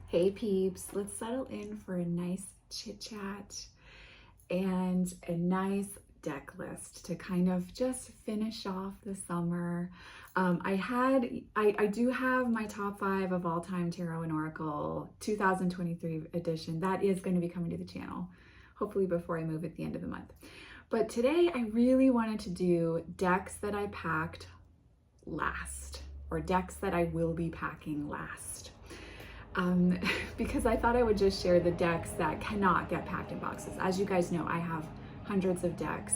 Hey peeps, let's settle in for a nice chit chat and a nice deck list to kind of just finish off the summer. I do have my top 5 of all time Tarot and Oracle 2023 edition. That is going to be coming to the channel, hopefully before I move at the end of the month. But today I really wanted to do decks that I packed last, or decks that I will be packing last. Because I thought I would just share the decks that cannot get packed in boxes. As you guys know, I have hundreds of decks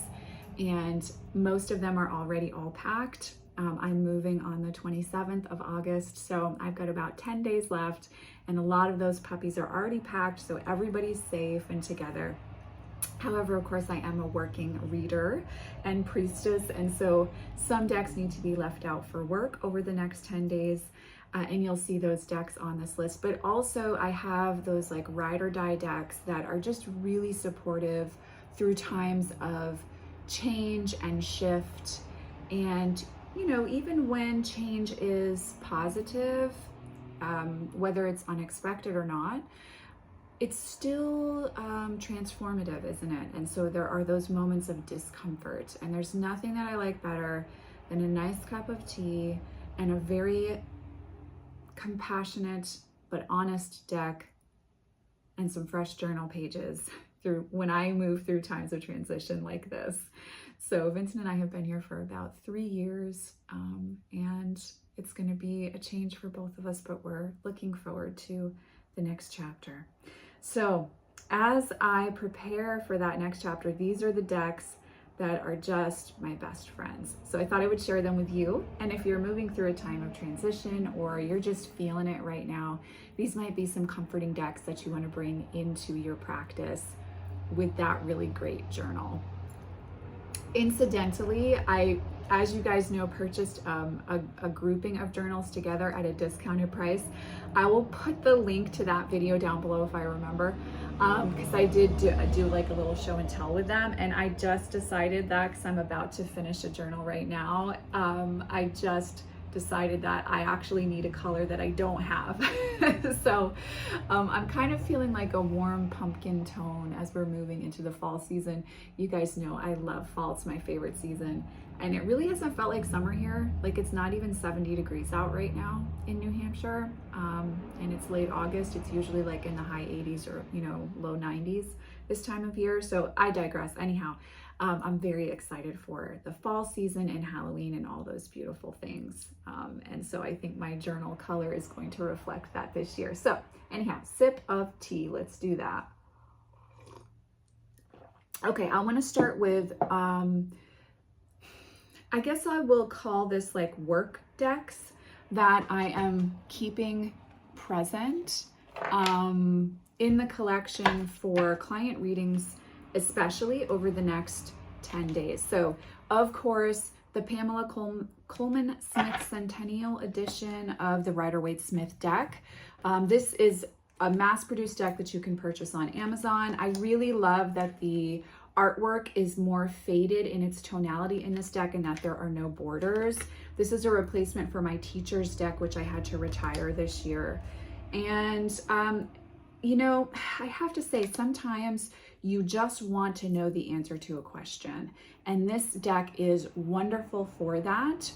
and most of them are already all packed. I'm moving on the 27th of August, so I've got about 10 days left and a lot of those puppies are already packed, so everybody's safe and together. However, of course, I am a working reader and priestess, and so some decks need to be left out for work over the next 10 days. And you'll see those decks on this list, but also I have those like ride or die decks that are just really supportive through times of change and shift. And, you know, even when change is positive, whether it's unexpected or not, it's still transformative, isn't it? And so there are those moments of discomfort, and there's nothing that I like better than a nice cup of tea and a very compassionate but honest deck and some fresh journal pages through when I move through times of transition like this. So Vincent and I have been here for about 3 years, and it's going to be a change for both of us, but we're looking forward to the next chapter. So as I prepare for that next chapter, these are the decks that are just my best friends. So I thought I would share them with you. And if you're moving through a time of transition or you're just feeling it right now, these might be some comforting decks that you want to bring into your practice with that really great journal. Incidentally, I, as you guys know, purchased a grouping of journals together at a discounted price. I will put the link to that video down below if I remember, because I did do like a little show and tell with them, and I just decided that because I'm about to finish a journal right now. I just decided that I actually need a color that I don't have. So I'm kind of feeling like a warm pumpkin tone as we're moving into the fall season. You guys know I love fall, it's my favorite season. And it really hasn't felt like summer here. Like it's not even 70 degrees out right now in New Hampshire. And it's late August. It's usually like in the high 80s or, you know, low 90s this time of year. So I digress. Anyhow, I'm very excited for the fall season and Halloween and all those beautiful things. And so I think my journal color is going to reflect that this year. So anyhow, sip of tea. Let's do that. Okay, I want to start with, I guess I will call this like work decks that I am keeping present in the collection for client readings, especially over the next 10 days. So of course, the Pamela Coleman Smith Centennial edition of the Rider-Waite-Smith deck. This is a mass-produced deck that you can purchase on Amazon. I really love that the artwork is more faded in its tonality in this deck and that there are no borders. This is a replacement for my teacher's deck, which I had to retire this year. And, you know, I have to say, sometimes you just want to know the answer to a question. And this deck is wonderful for that.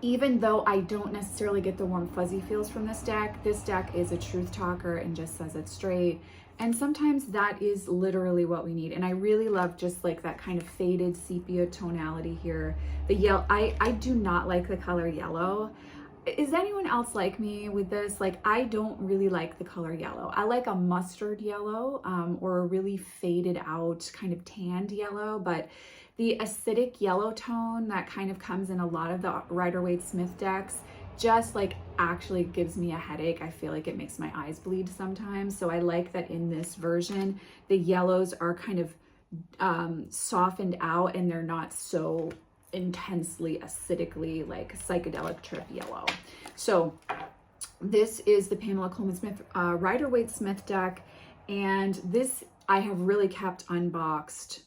Even though I don't necessarily get the warm fuzzy feels from this deck is a truth talker and just says it straight. And sometimes that is literally what we need. And I really love just like that kind of faded sepia tonality here. The yellow, I do not like the color yellow. Is anyone else like me with this? Like, I don't really like the color yellow. I like a mustard yellow or a really faded out kind of tanned yellow, but the acidic yellow tone that kind of comes in a lot of the Rider-Waite-Smith decks just like actually gives me a headache. I feel like it makes my eyes bleed sometimes. So I like that in this version, the yellows are kind of softened out and they're not so intensely acidically like psychedelic trip yellow. So this is the Pamela Coleman Smith Rider-Waite-Smith deck, and this I have really kept unboxed,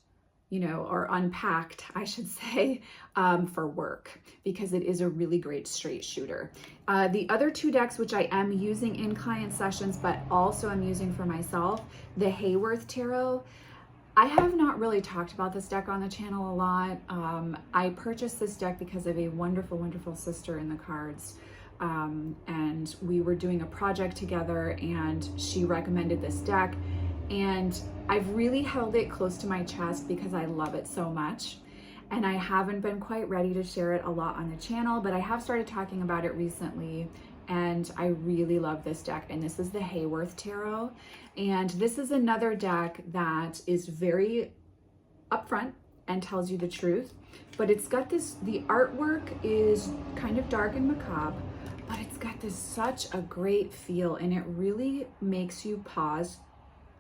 you know, or unpacked, I should say, for work, because it is a really great straight shooter. The other two decks, which I am using in client sessions, but also I'm using for myself, the Hayworth Tarot. I have not really talked about this deck on the channel a lot. I purchased this deck because of a wonderful, wonderful sister in the cards. And we were doing a project together and she recommended this deck. And I've really held it close to my chest because I love it so much. And I haven't been quite ready to share it a lot on the channel, but I have started talking about it recently. And I really love this deck. And this is the Hayworth Tarot. And this is another deck that is very upfront and tells you the truth. But it's got this, the artwork is kind of dark and macabre, but it's got this such a great feel, and it really makes you pause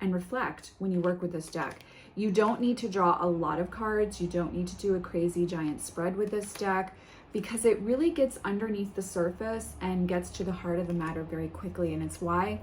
and reflect when you work with this deck. You don't need to draw a lot of cards. You don't need to do a crazy giant spread with this deck, because it really gets underneath the surface and gets to the heart of the matter very quickly. And it's why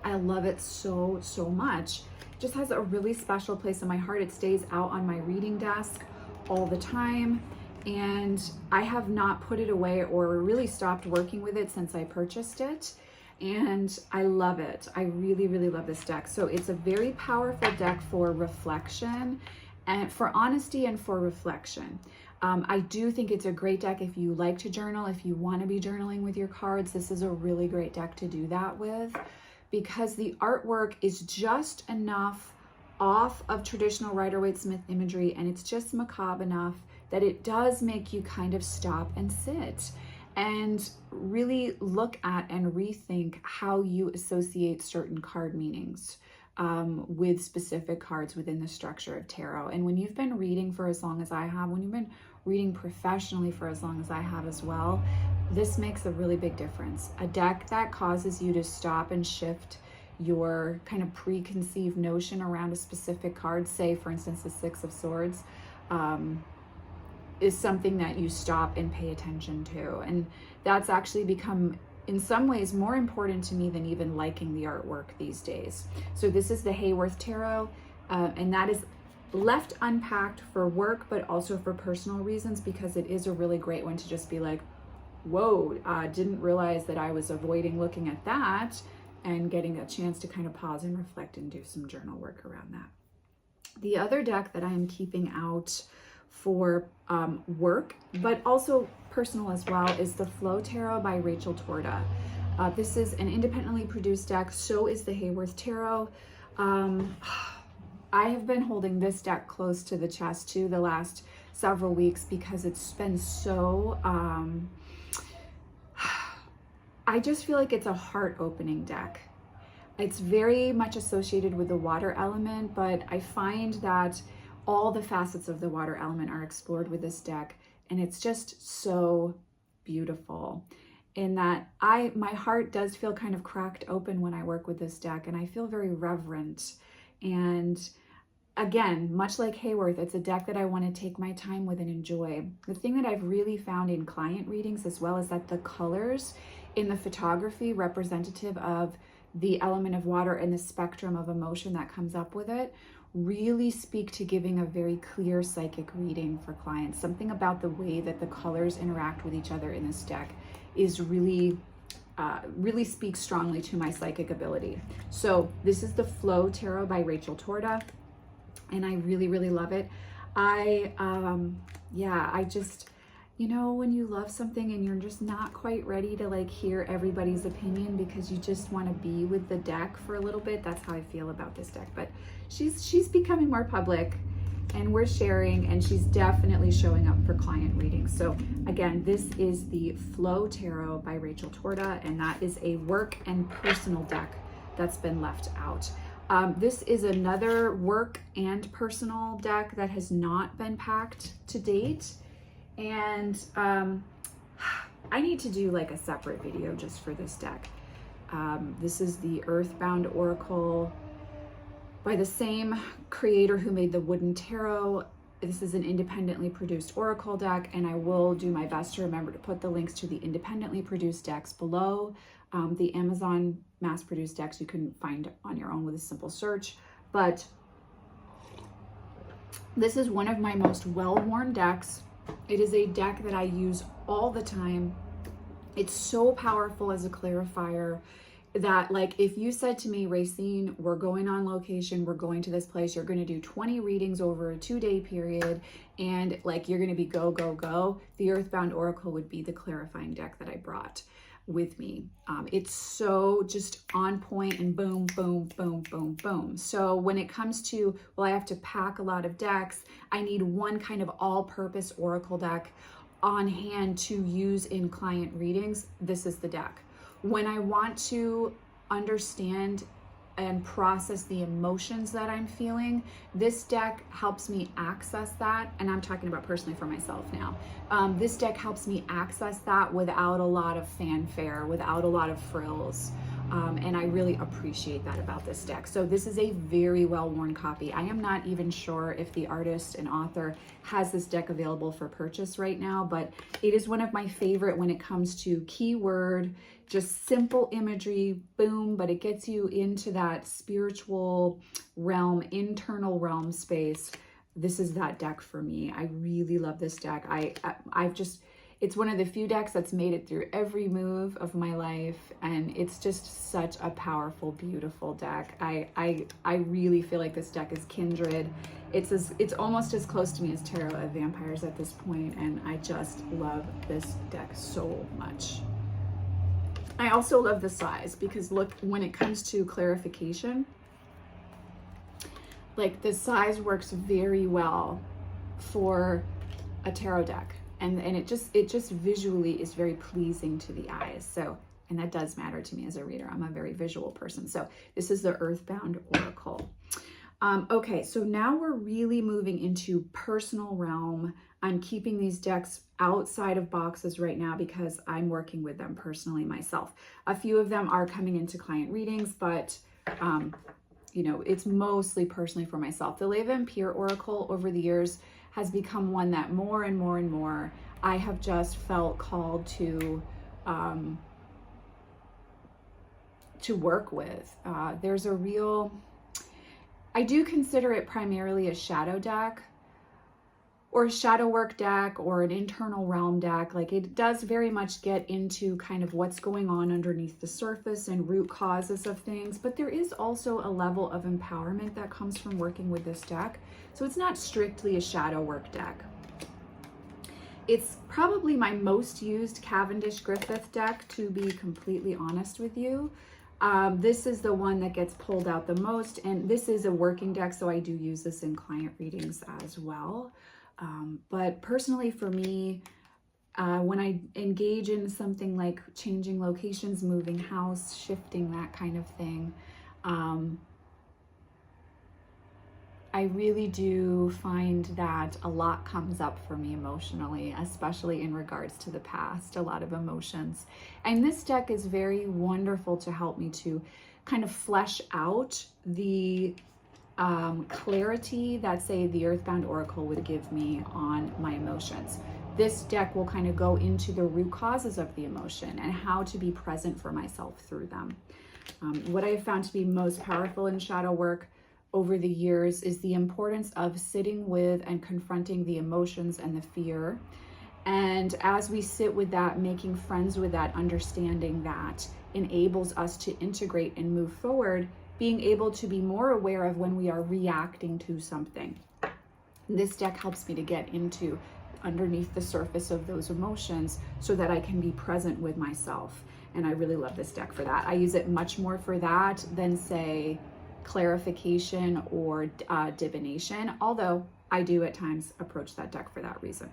I love it so, so much. It just has a really special place in my heart. It stays out on my reading desk all the time. And I have not put it away or really stopped working with it since I purchased it. And I love it. I really, really love this deck. So it's a very powerful deck for reflection and for honesty and for reflection. I do think it's a great deck if you like to journal, if you want to be journaling with your cards. This is a really great deck to do that with, because the artwork is just enough off of traditional Rider-Waite-Smith imagery, and it's just macabre enough that it does make you kind of stop and sit and really look at and rethink how you associate certain card meanings with specific cards within the structure of tarot. And when you've been reading for as long as I have, when you've been reading professionally for as long as I have as well, this makes a really big difference. A deck that causes you to stop and shift your kind of preconceived notion around a specific card, say for instance the Six of Swords, is something that you stop and pay attention to. And that's actually become in some ways more important to me than even liking the artwork these days. So this is the Hayworth Tarot, and that is left unpacked for work, but also for personal reasons, because it is a really great one to just be like, whoa, didn't realize that I was avoiding looking at that, and getting a chance to kind of pause and reflect and do some journal work around that. The other deck that I am keeping out for work, but also personal as well, is the Flow Tarot by Rachel Torda. This is an independently produced deck. So is the Hayworth Tarot. I have been holding this deck close to the chest too the last several weeks, because it's been so, I just feel like it's a heart-opening deck. It's very much associated with the water element, but I find that all the facets of the water element are explored with this deck, and it's just so beautiful in that my heart does feel kind of cracked open when I work with this deck, and I feel very reverent. And again, much like Hayworth, it's a deck that I want to take my time with and enjoy. The thing that I've really found in client readings as well is that the colors in the photography representative of the element of water and the spectrum of emotion that comes up with it really speak to giving a very clear psychic reading for clients. Something about the way that the colors interact with each other in this deck is really speaks strongly to my psychic ability. So this is the Flow Tarot by Rachel Torda, and I really, really love it. I just, you know, when you love something and you're just not quite ready to like hear everybody's opinion because you just want to be with the deck for a little bit, that's how I feel about this deck. But she's becoming more public, and we're sharing, and she's definitely showing up for client readings. So again, this is the Flow Tarot by Rachel Torda, and that is a work and personal deck that's been left out. This is another work and personal deck that has not been packed to date. And I need to do like a separate video just for this deck. This is the Earthbound Oracle by the same creator who made the Wooden Tarot. This is an independently produced oracle deck, and I will do my best to remember to put the links to the independently produced decks below. The Amazon mass-produced decks you can find on your own with a simple search. But This is one of my most well-worn decks. It is a deck that I use all the time. It's so powerful as a clarifier that, like, if you said to me, Racine, we're going on location, we're going to this place, you're going to do 20 readings over a 2-day period, and like you're going to be go, go, go, the Earthbound Oracle would be the clarifying deck that I brought with me. It's so just on point and boom, boom, boom, boom, boom. So when it comes to, well, I have to pack a lot of decks, I need one kind of all-purpose Oracle deck on hand to use in client readings, this is the deck. When I want to understand and process the emotions that I'm feeling, this deck helps me access that. And I'm talking about personally for myself now. This deck helps me access that without a lot of fanfare, without a lot of frills. And I really appreciate that about this deck. So this is a very well-worn copy. I am not even sure if the artist and author has this deck available for purchase right now, but it is one of my favorite when it comes to keyword, just simple imagery, boom, but it gets you into that spiritual realm, internal realm space. This is that deck for me. I really love this deck. It's one of the few decks that's made it through every move of my life, and it's just such a powerful, beautiful deck. I really feel like this deck is kindred. It's almost as close to me as Tarot of Vampyres at this point, and I just love this deck so much. I also love the size because look, when it comes to clarification, like the size works very well for a tarot deck. And it just visually is very pleasing to the eyes. So, and that does matter to me as a reader. I'm a very visual person. So this is the Earthbound Oracle. Okay, so now we're really moving into personal realm. I'm keeping these decks outside of boxes right now because I'm working with them personally myself. A few of them are coming into client readings, but you know, it's mostly personally for myself. The Vampyre Oracle over the years has become one that more and more and more I have just felt called to work with. There's a real, I do consider it primarily a shadow deck or a shadow work deck or an internal realm deck. Like it does very much get into kind of what's going on underneath the surface and root causes of things, but there is also a level of empowerment that comes from working with this deck. So it's not strictly a shadow work deck. It's probably my most used Cavendish Griffith deck, to be completely honest with you. This is the one that gets pulled out the most, and this is a working deck, so I do use this in client readings as well. But personally for me, when I engage in something like changing locations, moving house, shifting, that kind of thing, I really do find that a lot comes up for me emotionally, especially in regards to the past, a lot of emotions. And this deck is very wonderful to help me to kind of flesh out the clarity that, say, the Earthbound Oracle would give me on my emotions. This deck will kind of go into the root causes of the emotion and how to be present for myself through them. What I have found to be most powerful in shadow work over the years is the importance of sitting with and confronting the emotions and the fear. And as we sit with that, making friends with that, understanding that enables us to integrate and move forward, being able to be more aware of when we are reacting to something. This deck helps me to get into underneath the surface of those emotions so that I can be present with myself. And I really love this deck for that. I use it much more for that than, say, clarification or divination, although I do at times approach that deck for that reason.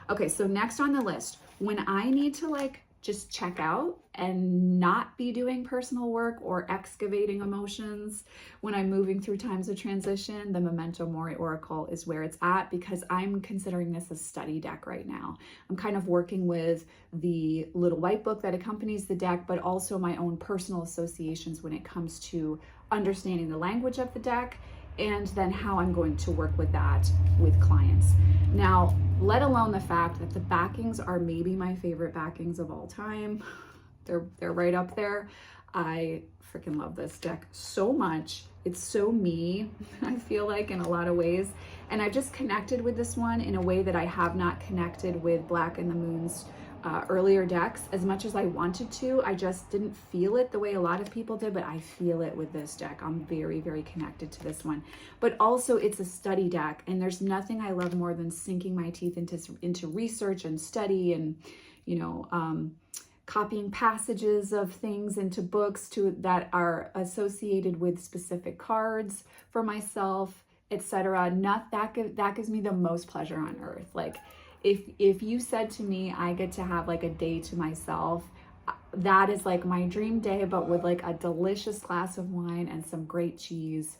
Okay, so next on the list, when I need to like just check out and not be doing personal work or excavating emotions when I'm moving through times of transition, the Memento Mori Oracle is where it's at, because I'm considering this a study deck right now. I'm kind of working with the little white book that accompanies the deck, but also my own personal associations when it comes to understanding the language of the deck and then how I'm going to work with that with clients. Now, let alone the fact that the backings are maybe my favorite backings of all time. They're right up there. I freaking love this deck so much. It's so me, I feel like, in a lot of ways. And I've just connected with this one in a way that I have not connected with Black and the Moon's earlier decks as much as I wanted to. I just didn't feel it the way a lot of people did, but I feel it with this deck. I'm very, very connected to this one. But also it's a study deck, and there's nothing I love more than sinking my teeth into research and study and, you know, copying passages of things into books that are associated with specific cards for myself, etc. That gives me the most pleasure on earth. Like, if you said to me, I get to have like a day to myself, that is like my dream day, but with like a delicious glass of wine and some great cheese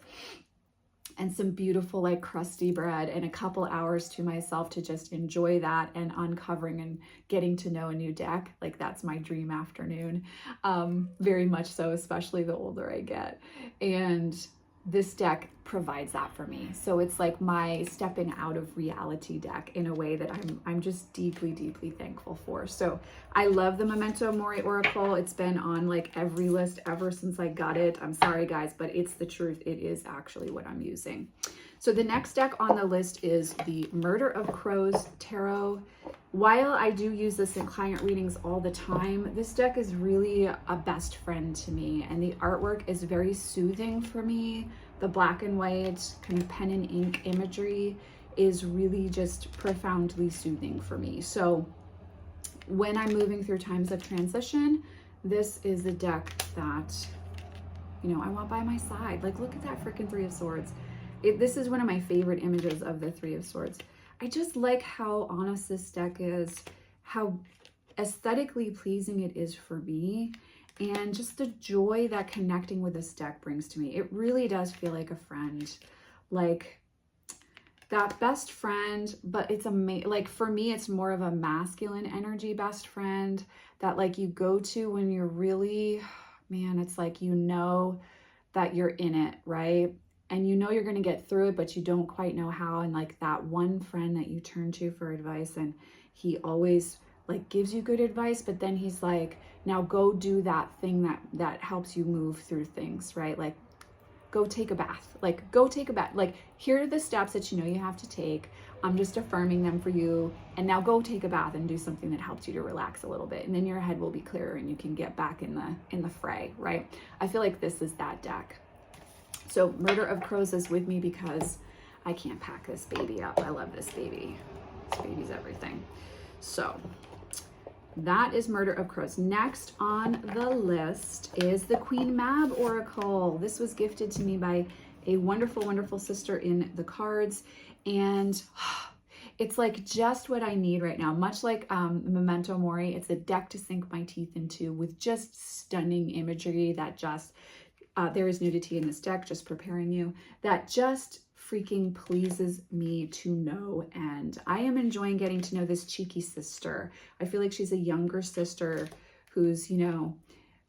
and some beautiful like crusty bread and a couple hours to myself to just enjoy that and uncovering and getting to know a new deck. Like, that's my dream afternoon. Very much so, especially the older I get. And this deck provides that for me. So it's like my stepping out of reality deck in a way that I'm just deeply, deeply thankful for. So I love the Memento Mori Oracle. It's been on like every list ever since I got it. I'm sorry guys, but it's the truth. It is actually what I'm using. So the next deck on the list is the Murder of Crows Tarot. While I do use this in client readings all the time, this deck is really a best friend to me, and the artwork is very soothing for me. The black and white kind of pen and ink imagery is really just profoundly soothing for me. So when I'm moving through times of transition, this is the deck that, you know, I want by my side. Like, look at that freaking Three of Swords. This is one of my favorite images of the Three of Swords. I just like how honest this deck is, how aesthetically pleasing it is for me, and just the joy that connecting with this deck brings to me. It really does feel like a friend, like that best friend, but it's like for me, it's more of a masculine energy best friend that like you go to when you're really, man, it's like, you know that you're in it, right? And you know you're going to get through it, but you don't quite know how. And like that one friend that you turn to for advice, and he always like gives you good advice, but then he's like, now go do that thing that helps you move through things, right? Like, go take a bath, like go take a bath. Like, here are the steps that you know you have to take. I'm just affirming them for you. And now go take a bath and do something that helps you to relax a little bit. And then your head will be clearer and you can get back in the fray, right? I feel like this is that deck. So Murder of Crows is with me because I can't pack this baby up. I love this baby. This baby's everything. So that is Murder of Crows. Next on the list is the Queen Mab Oracle. This was gifted to me by a wonderful, wonderful sister in the cards. And it's like just what I need right now. Much like Memento Mori, it's a deck to sink my teeth into with just stunning imagery that just, there is nudity in this deck, just preparing you, that just freaking pleases me to no end. I am enjoying getting to know this cheeky sister. I feel like she's a younger sister who's, you know,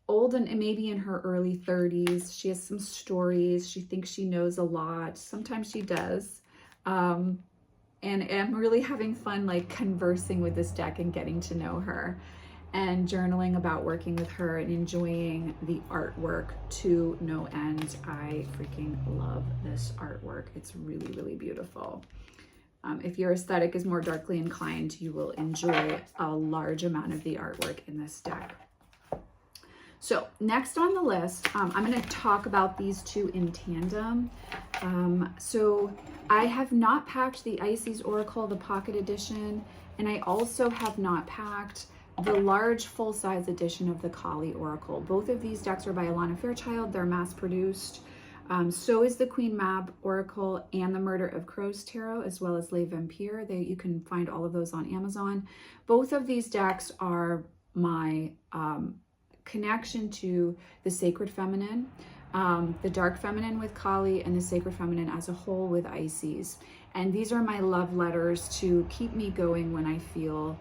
old and maybe in her early 30s. She has some stories. She thinks she knows a lot. Sometimes she does. And I'm really having fun like conversing with this deck and getting to know her and journaling about working with her and enjoying the artwork to no end. I freaking love this artwork. It's really, really beautiful. If your aesthetic is more darkly inclined, you will enjoy a large amount of the artwork in this deck. So next on the list, I'm going to talk about these two in tandem. So I have not packed the Isis Oracle, the Pocket Edition, and I also have not packed the large full-size edition of the Kali Oracle. Both of these decks are by Alana Fairchild. They're mass-produced. So is the Queen Mab Oracle and the Murder of Crows Tarot, as well as Les Vampyres. You can find all of those on Amazon. Both of these decks are my connection to the Sacred Feminine, the Dark Feminine with Kali, and the Sacred Feminine as a whole with Isis. And these are my love letters to keep me going when I feel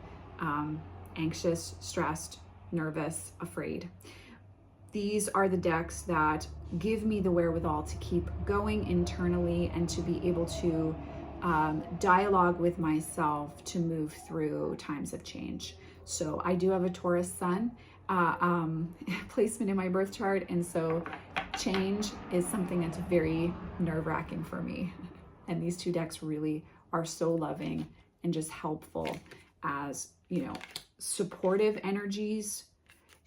anxious, stressed, nervous, afraid. These are the decks that give me the wherewithal to keep going internally and to be able to dialogue with myself to move through times of change. So I do have a Taurus sun, placement in my birth chart. And so change is something that's very nerve-wracking for me. And these two decks really are so loving and just helpful as, you know, supportive energies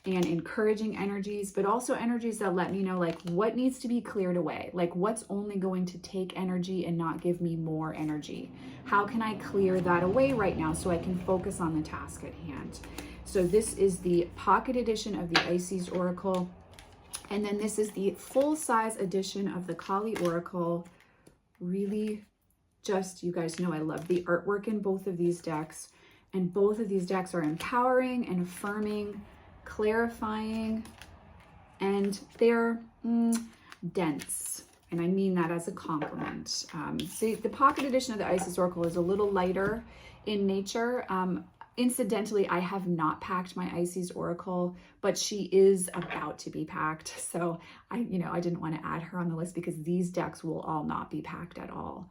and encouraging energies, but also energies that let me know like what needs to be cleared away, like what's only going to take energy and not give me more energy. How can I clear that away right now so I can focus on the task at hand? So this is the pocket edition of the Eyeshadow Oracle. And then this is the full-size edition of the Kali Oracle. Really just, you guys know I love the artwork in both of these decks. And both of these decks are empowering and affirming, clarifying, and they're dense. And I mean that as a compliment. See, the pocket edition of the Eyeshadow Oracle is a little lighter in nature. Incidentally, I have not packed my Eyeshadow Oracle, but she is about to be packed. So I didn't want to add her on the list because these decks will all not be packed at all.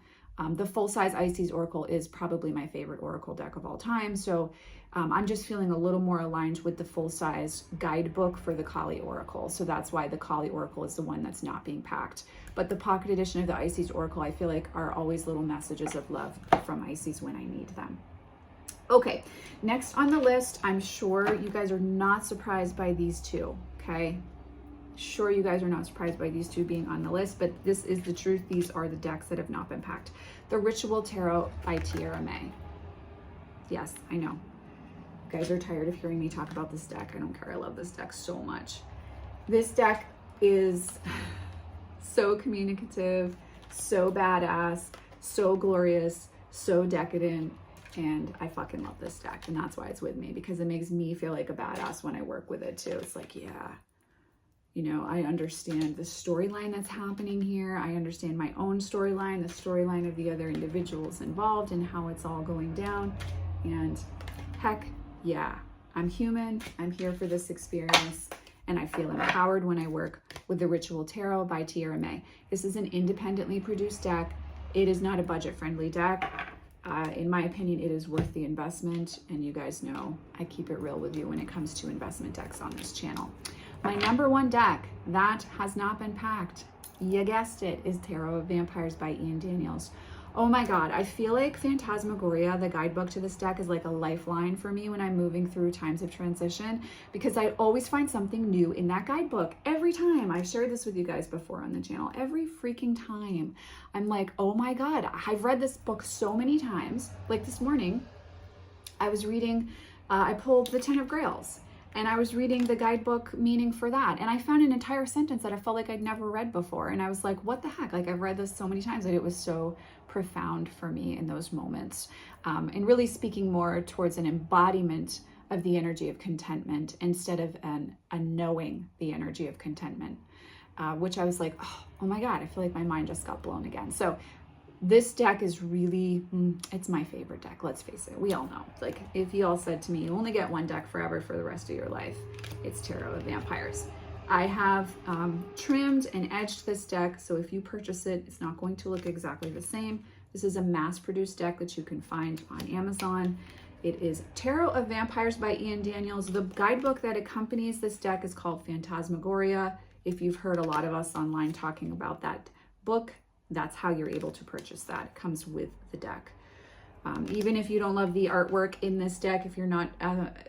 The full-size Eyeshadow Oracle is probably my favorite Oracle deck of all time. So I'm just feeling a little more aligned with the full-size guidebook for the Kali Oracle. So that's why the Kali Oracle is the one that's not being packed. But the pocket edition of the Eyeshadow Oracle, I feel like are always little messages of love from Isis when I need them. Okay, next on the list, I'm sure you guys are not surprised by these two, okay? Sure, you guys are not surprised by these two being on the list, but this is the truth. These are the decks that have not been packed. The Ritual Tarot by Tierra May. Yes, I know. You guys are tired of hearing me talk about this deck. I don't care. I love this deck so much. This deck is so communicative, so badass, so glorious, so decadent. And I fucking love this deck. And that's why it's with me, because it makes me feel like a badass when I work with it too. It's like, yeah, you know, I understand the storyline that's happening here. I understand my own storyline, the storyline of the other individuals involved, and how it's all going down. And heck yeah, I'm human. I'm here for this experience. And I feel empowered when I work with the Ritual Tarot by Tierra May. This is an independently produced deck. It is not a budget-friendly deck. In my opinion, it is worth the investment, and you guys know I keep it real with you when it comes to investment decks on this channel. My number one deck that has not been packed, you guessed it, is Tarot of Vampyres by Ian Daniels. Oh my God, I feel like Phantasmagoria, the guidebook to this deck, is like a lifeline for me when I'm moving through times of transition, because I always find something new in that guidebook every time. I've shared this with you guys before on the channel. Every freaking time I'm like, oh my God, I've read this book so many times. Like this morning, I was reading, I pulled the Ten of Grails, and I was reading the guidebook meaning for that. And I found an entire sentence that I felt like I'd never read before. And I was like, what the heck? Like, I've read this so many times, and it was so profound for me in those moments. And really speaking more towards an embodiment of the energy of contentment instead of a knowing the energy of contentment, which I was like, oh my God, I feel like my mind just got blown again. So this deck is really, it's my favorite deck. Let's face it. We all know. Like, if you all said to me, you only get one deck forever for the rest of your life, it's Tarot of Vampyres. I have trimmed and edged this deck, so if you purchase it, it's not going to look exactly the same. This is a mass-produced deck that you can find on Amazon. It is Tarot of Vampyres by Ian Daniels. The guidebook that accompanies this deck is called Phantasmagoria. If you've heard a lot of us online talking about that book, that's how you're able to purchase that. It comes with the deck. Even if you don't love the artwork in this deck, if you're not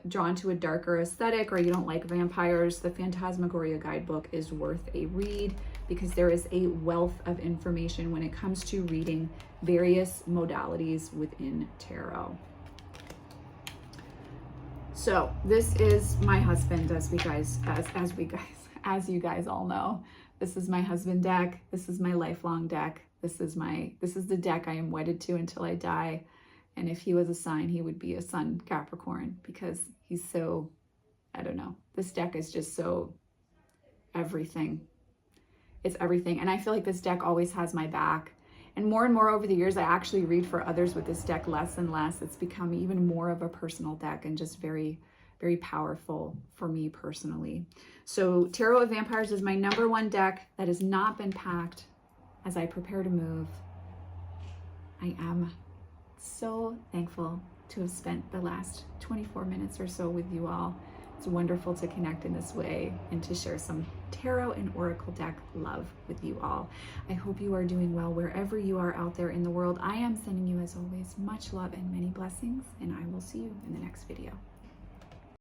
drawn to a darker aesthetic, or you don't like vampires, the Phantasmagoria guidebook is worth a read, because there is a wealth of information when it comes to reading various modalities within tarot. So this is my husband, as you guys all know. This is my husband deck. This is my lifelong deck. This is the deck I am wedded to until I die. And if he was a sign, he would be a Sun Capricorn, because he's so, I don't know. This deck is just so everything. It's everything. And I feel like this deck always has my back. And more over the years, I actually read for others with this deck less and less. It's become even more of a personal deck, and just very, very powerful for me personally. So Tarot of Vampyres is my number one deck that has not been packed as I prepare to move. I am so thankful to have spent the last 24 minutes or so with you all. It's wonderful to connect in this way and to share some tarot and oracle deck love with you all. I hope you are doing well wherever you are out there in the world. I am sending you, as always, much love and many blessings, and I will see you in the next video.